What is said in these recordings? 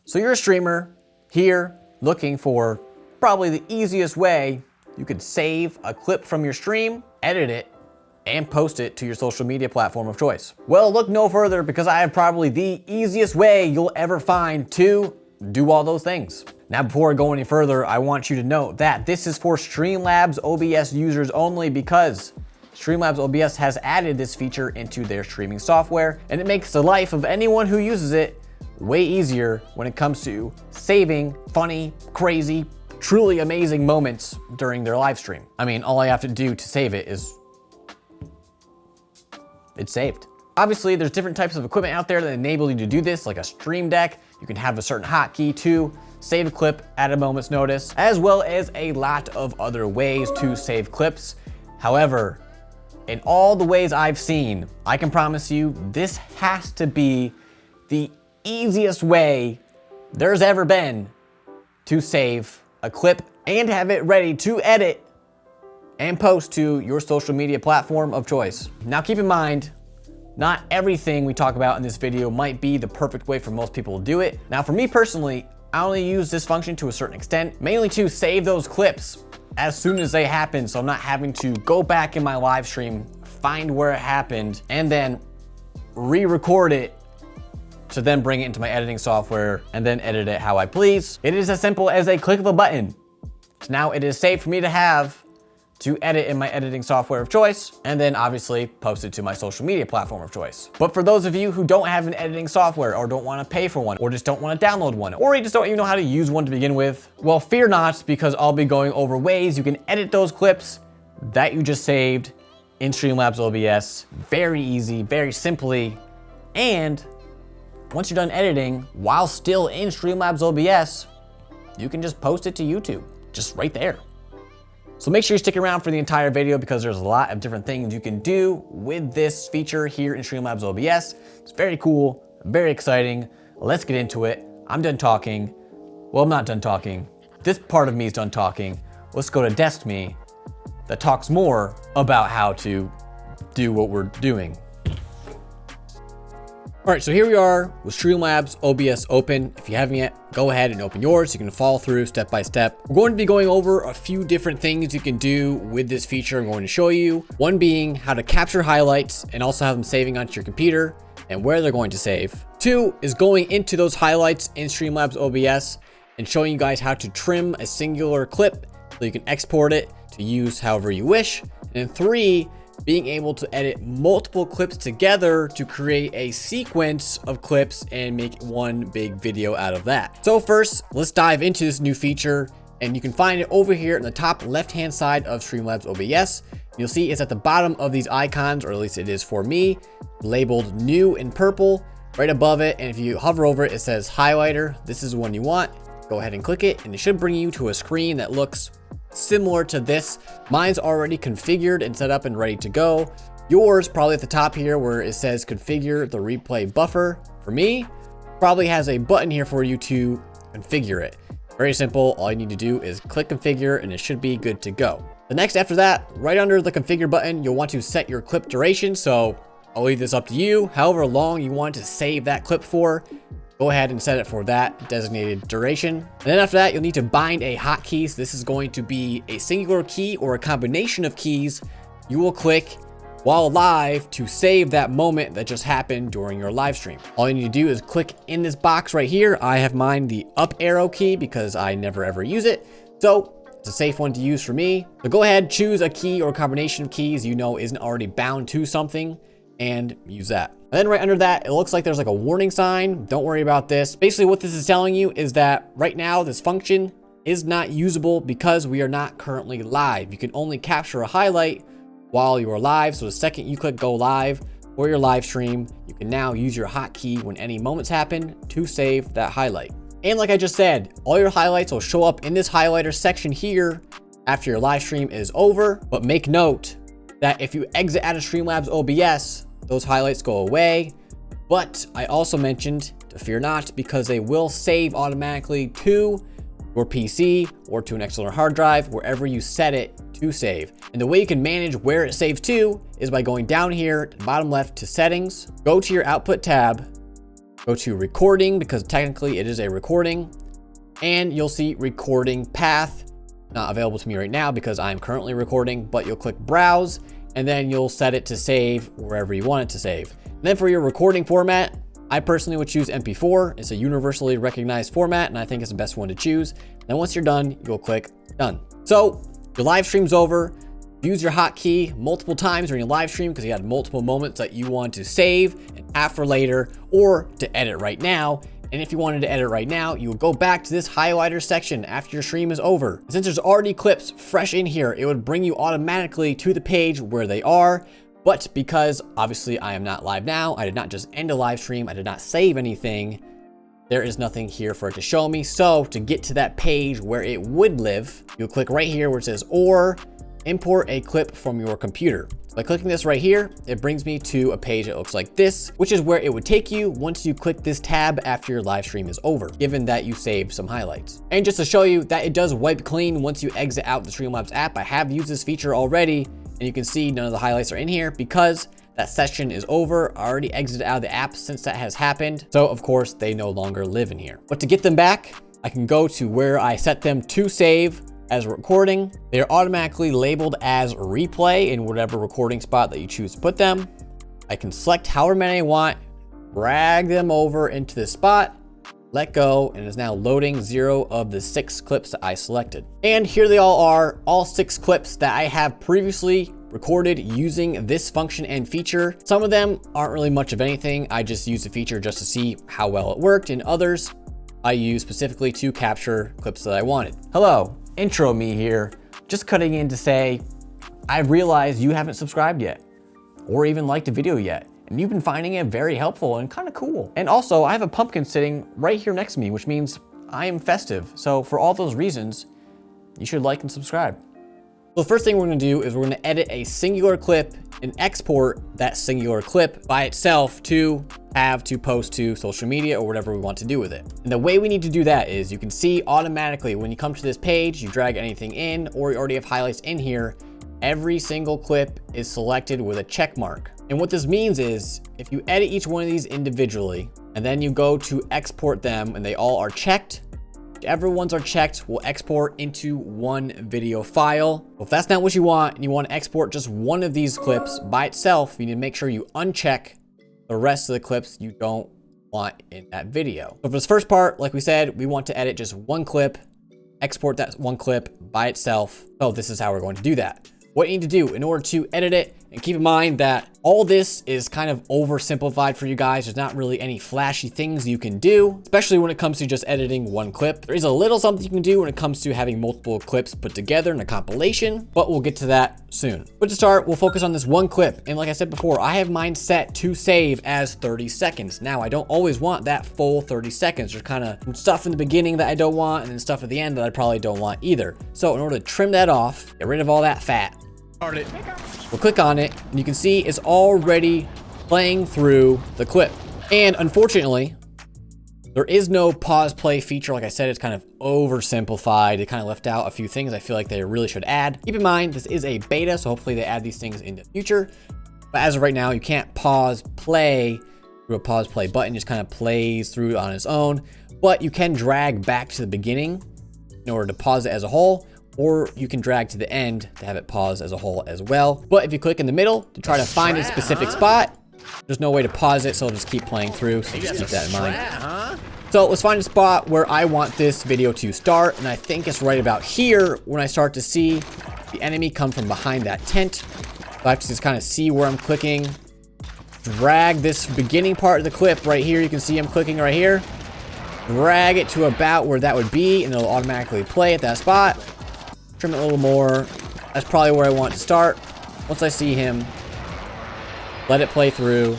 So you're a streamer here looking for probably the easiest way you could save a clip from your stream, edit it, and post it to your social media platform of choice. Well, look no further because I have probably the easiest way you'll ever find to do all those things. Now, before I go any further, I want you to know that this is for Streamlabs OBS users only because Streamlabs OBS has added this feature into their streaming software, and it makes the life of anyone who uses it way easier when it comes to saving funny, crazy, truly amazing moments during their live stream. I mean, all I have to do to save it is it's saved. Obviously, there's different types of equipment out there that enable you to do this, like a Stream Deck. You can have a certain hotkey to save a clip at a moment's notice, as well as a lot of other ways to save clips. However, in all the ways I've seen, I can promise you this has to be the easiest way there's ever been to save a clip and have it ready to edit and post to your social media platform of choice. Now keep in mind, not everything we talk about in this video might be the perfect way for most people to do it. Now for me personally, I only use this function to a certain extent, mainly to save those clips as soon as they happen, so I'm not having to go back in my live stream, find where it happened, and then re-record it to then bring it into my editing software and then edit it how I please. It is as simple as a click of a button. So now it is safe for me to have to edit in my editing software of choice, and then obviously post it to my social media platform of choice. But for those of you who don't have an editing software or don't want to pay for one or just don't want to download one or you just don't even know how to use one to begin with, well, fear not, because I'll be going over ways you can edit those clips that you just saved in Streamlabs OBS. Very easy, very simply. And once you're done editing, while still in Streamlabs OBS, you can just post it to YouTube, just right there. So make sure you stick around for the entire video because there's a lot of different things you can do with this feature here in Streamlabs OBS. It's very cool, very exciting. Let's get into it. I'm done talking. Well, I'm not done talking. This part of me is done talking. Let's go to Desk Me that talks more about how to do what we're doing. All right, so here we are with Streamlabs OBS open. If you haven't yet, go ahead and open yours. You can follow through step by step. We're going to be going over a few different things you can do with this feature I'm going to show you. One being how to capture highlights and also have them saving onto your computer and where they're going to save. Two is going into those highlights in Streamlabs OBS and showing you guys how to trim a singular clip so you can export it to use however you wish. And three, being able to edit multiple clips together to create a sequence of clips and make one big video out of that. So first, let's dive into this new feature, and you can find it over here in the top left-hand side of Streamlabs OBS. You'll see it's at the bottom of these icons, or at least it is for me, labeled new in purple right above it. And if you hover over it, it says highlighter. This is the one you want. Go ahead and click it, and it should bring you to a screen that looks similar to this. Mine's already configured and set up and ready to go. Yours probably at the top here where it says configure the replay buffer. For me, probably has a button here for you to configure it. Very simple. All you need to do is click configure and it should be good to go. The next after that, right under the configure button, you'll want to set your clip duration. So I'll leave this up to you. However long you want to save that clip for, go ahead and set it for that designated duration. And then after that, you'll need to bind a hotkey. So this is going to be a singular key or a combination of keys you will click while live to save that moment that just happened during your live stream. All you need to do is click in this box right here. I have mine the up arrow key because I never ever use it. So it's a safe one to use for me. So go ahead, choose a key or combination of keys you know isn't already bound to something and use that. And then right under that, it looks like there's like a warning sign. Don't worry about this. Basically what this is telling you is that right now this function is not usable because we are not currently live. You can only capture a highlight while you are live. So the second you click go live for your live stream, you can now use your hotkey when any moments happen to save that highlight. And like I just said, all your highlights will show up in this highlighter section here after your live stream is over. But make note that if you exit out of Streamlabs OBS, those highlights go away. But I also mentioned to fear not, because they will save automatically to your PC or to an external hard drive, wherever you set it to save. And the way you can manage where it saves to is by going down here to the bottom left to settings, go to your output tab, Go to recording because technically it is a recording, and you'll see recording path. Not available to me right now because I'm currently recording, but you'll click browse and then you'll set it to save wherever you want it to save. And then for your recording format, I personally would choose MP4. It's a universally recognized format and I think it's the best one to choose. Then once you're done, you'll click done. So your live stream's over. Use your hotkey multiple times during your live stream because you had multiple moments that you want to save and have for later or to edit right now. And if you wanted to edit right now, you would go back to this highlighter section after your stream is over. Since there's already clips fresh in here, it would bring you automatically to the page where they are. But because obviously I am not live now, I did not just end a live stream, I did not save anything, there is nothing here for it to show me. So to get to that page where it would live, you'll click right here where it says or import a clip from your computer. By clicking this right here, it brings me to a page that looks like this, which is where it would take you once you click this tab after your live stream is over, given that you saved some highlights. And just to show you that it does wipe clean once you exit out the Streamlabs app, I have used this feature already, and you can see none of the highlights are in here because that session is over. I already exited out of the app since that has happened. So of course they no longer live in here. But to get them back, I can go to where I set them to save as recording. They're automatically labeled as replay in whatever recording spot that you choose to put them. I can select however many I want, drag them over into this spot, let go, and it's now loading 0 of the 6 clips that I selected. And here they all are, all 6 clips that I have previously recorded using this function and feature. Some of them aren't really much of anything. I just used the feature just to see how well it worked, and others I used specifically to capture clips that I wanted. Hello. Intro me here, just cutting in to say, I realized you haven't subscribed yet, or even liked a video yet, and you've been finding it very helpful and kind of cool. And also, I have a pumpkin sitting right here next to me, which means I am festive. So for all those reasons, you should like and subscribe. So the first thing we're gonna do is we're gonna edit a singular clip and export that singular clip by itself to have to post to social media or whatever we want to do with it. And the way we need to do that is you can see automatically when you come to this page, you drag anything in or you already have highlights in here, every single clip is selected with a check mark. And what this means is if you edit each one of these individually and then you go to export them and they all are checked, whichever ones are checked will export into one video file. Well, if that's not what you want and you want to export just one of these clips by itself, you need to make sure you uncheck the rest of the clips you don't want in that video. So for this first part, like we said, we want to edit just one clip, export that one clip by itself. So this is how we're going to do that. What you need to do in order to edit it, and keep in mind that all this is kind of oversimplified for you guys. There's not really any flashy things you can do, especially when it comes to just editing one clip. There is a little something you can do when it comes to having multiple clips put together in a compilation, but we'll get to that soon. But to start, we'll focus on this one clip. And like I said before, I have mine set to save as 30 seconds. Now, I don't always want that full 30 seconds. There's kind of stuff in the beginning that I don't want, and then stuff at the end that I probably don't want either. So in order to trim that off, get rid of all that fat, we'll click on it and you can see it's already playing through the clip. And unfortunately, there is no pause play feature. Like I said, it's kind of oversimplified. They kind of left out a few things I feel like they really should add. Keep in mind, this is a beta, so hopefully they add these things in the future. But as of right now, you can't pause play through a pause play button. It just kind of plays through on its own. But you can drag back to the beginning in order to pause it as a whole, or you can drag to the end to have it pause as a whole as well. But if you click in the middle to try to find a specific spot, there's no way to pause it, so it'll just keep playing through, so just keep that in mind. So let's find a spot where I want this video to start, and I think it's right about here when I start to see the enemy come from behind that tent. So I have to just kind of see where I'm clicking, drag this beginning part of the clip right here. You can see I'm clicking right here, drag it to about where that would be, and it'll automatically play at that spot. Trim it a little more. That's probably where I want to start. Once I see him, let it play through.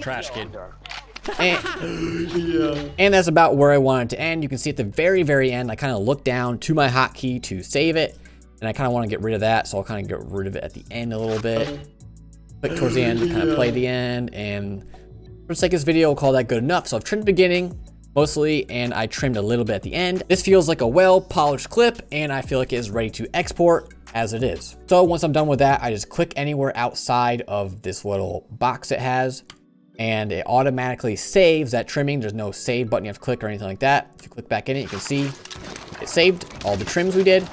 Trash kid. And that's about where I want it to end. You can see at the very, very end, I kind of look down to my hotkey to save it. And I kind of want to get rid of that, so I'll kind of get rid of it at the end a little bit. Click towards the end to kind of play the end. And for the sake of this video, we'll call that good enough. So I've trimmed the beginning mostly, and I trimmed a little bit at the end. This feels like a well-polished clip, and I feel like it is ready to export. as it is. So once I'm done with that, I just click anywhere outside of this little box it has, and it automatically saves that trimming. There's no save button you have to click or anything like that. If you click back in it, you can see it saved all the trims we did.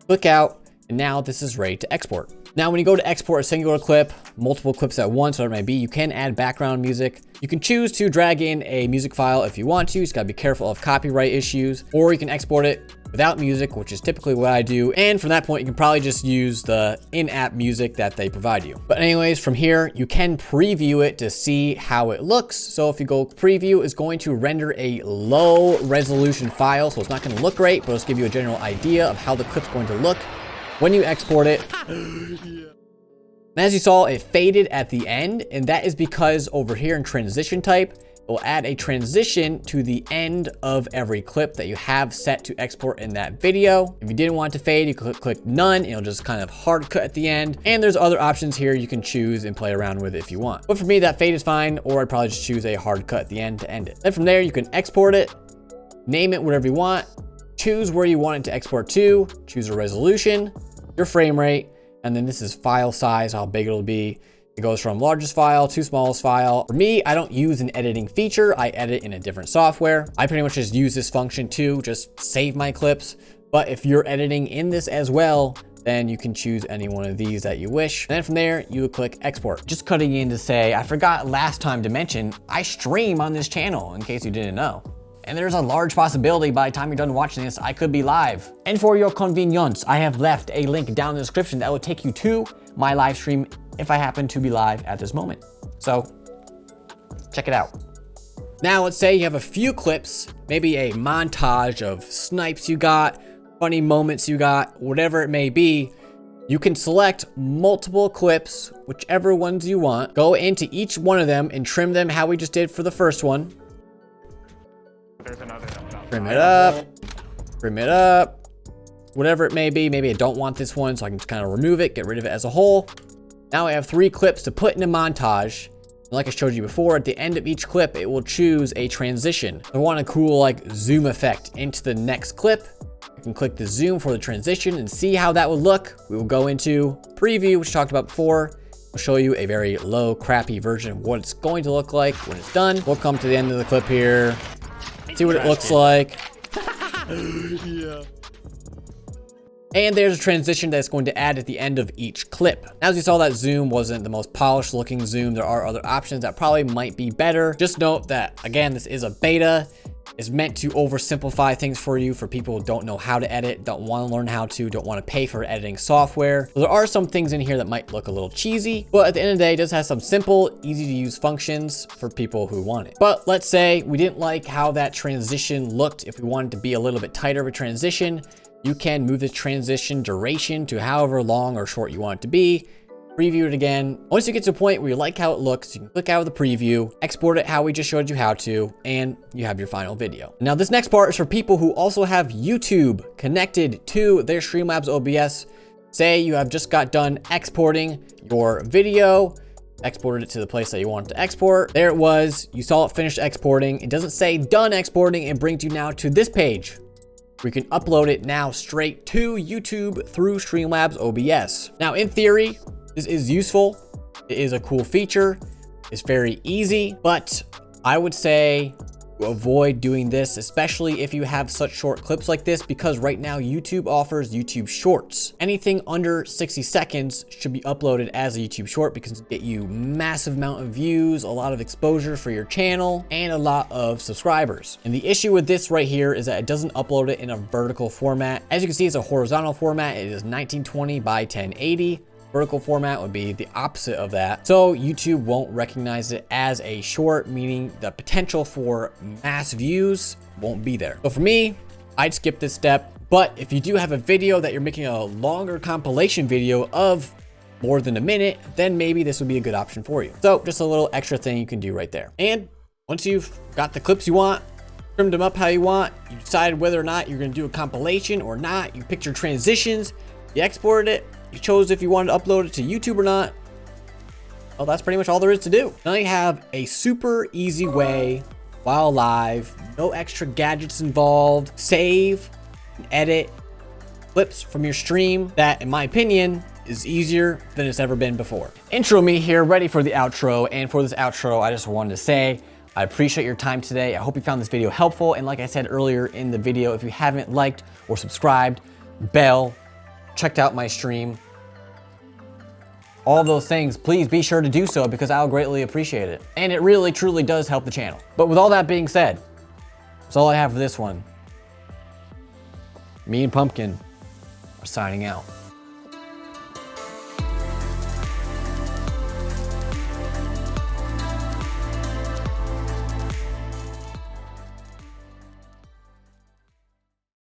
Click out, and now this is ready to export. Now, when you go to export a singular clip, multiple clips at once, whatever it may be, you can add background music. You can choose to drag in a music file if you want to. You just gotta be careful of copyright issues, or you can export it without music, which is typically what I do. And from that point, you can probably just use the in-app music that they provide you. But anyways, from here, you can preview it to see how it looks. So if you go preview, it's going to render a low resolution file. So it's not gonna look great, but it'll give you a general idea of how the clip's going to look when you export it. As you saw, it faded at the end, and that is because over here in transition type, it will add a transition to the end of every clip that you have set to export in that video. If you didn't want it to fade, you could click none, and it'll just kind of hard cut at the end. And there's other options here you can choose and play around with if you want. But for me, that fade is fine, or I'd probably just choose a hard cut at the end to end it. Then from there, you can export it, name it whatever you want, choose where you want it to export to, choose a resolution, your frame rate, and then this is file size, how big it'll be. It goes from largest file to smallest file. For me, I don't use an editing feature. I edit in a different software. I pretty much just use this function to just save my clips. But if you're editing in this as well, then you can choose any one of these that you wish. And then from there, you would click export. Just cutting in to say, I forgot last time to mention, I stream on this channel in case you didn't know. And there's a large possibility by the time you're done watching this, I could be live. And for your convenience, I have left a link down in the description that will take you to my live stream if I happen to be live at this moment. So check it out. Now let's say you have a few clips, maybe a montage of snipes you got, funny moments you got, whatever it may be. You can select multiple clips, whichever ones you want, go into each one of them and trim them how we just did for the first one. Trim it up, whatever it may be. Maybe I don't want this one, so I can just kind of remove it, get rid of it as a whole. Now I have 3 clips to put in a montage. And like I showed you before, at the end of each clip, it will choose a transition. If I want a cool like zoom effect into the next clip, I can click the zoom for the transition and see how that would look. We will go into preview, which we talked about before. I'll show you a very low, crappy version of what it's going to look like when it's done. We'll come to the end of the clip here. See what it looks like. Yeah. And there's a transition that's going to add at the end of each clip. As you saw, that zoom wasn't the most polished looking zoom. There are other options that probably might be better. Just note that, again, this is a beta. It's meant to oversimplify things for you, for people who don't know how to edit, don't want to learn how to, don't want to pay for editing software. So there are some things in here that might look a little cheesy, but at the end of the day, it does have some simple, easy to use functions for people who want it. But let's say we didn't like how that transition looked. If we wanted to be a little bit tighter of a transition, you can move the transition duration to however long or short you want it to be. Preview it again. Once you get to a point where you like how it looks, you can click out of the preview, export it how we just showed you how to, and you have your final video. Now, this next part is for people who also have YouTube connected to their Streamlabs OBS. Say you have just got done exporting your video, exported it to the place that you want to export. There it was. You saw it finished exporting. It doesn't say done exporting. It brings you now to this page. We can upload it now straight to YouTube through Streamlabs OBS. Now, in theory, this is useful. It is a cool feature. It's very easy, but I would say to avoid doing this, especially if you have such short clips like this, because right now YouTube offers YouTube Shorts. Anything under 60 seconds should be uploaded as a YouTube Short because it get you massive amount of views, a lot of exposure for your channel, and a lot of subscribers. And the issue with this right here is that it doesn't upload it in a vertical format. As you can see, it's a horizontal format. It is 1920 by 1080. Vertical format would be the opposite of that. So YouTube won't recognize it as a short, meaning the potential for mass views won't be there. So for me, I'd skip this step. But if you do have a video that you're making a longer compilation video of more than a minute, then maybe this would be a good option for you. So just a little extra thing you can do right there. And once you've got the clips you want, trimmed them up how you want, you decided whether or not you're gonna do a compilation or not, you picked your transitions, you exported it, you chose if you wanted to upload it to YouTube or not. Well, that's pretty much all there is to do. Now you have a super easy way while live, no extra gadgets involved, save, edit, clips from your stream that, in my opinion, is easier than it's ever been before. Intro me here, ready for the outro. And for this outro, I just wanted to say, I appreciate your time today. I hope you found this video helpful. And like I said earlier in the video, if you haven't liked or subscribed, bell, checked out my stream, all those things, please be sure to do so because I'll greatly appreciate it. And it really, truly does help the channel. But with all that being said, that's all I have for this one. Me and Pumpkin are signing out.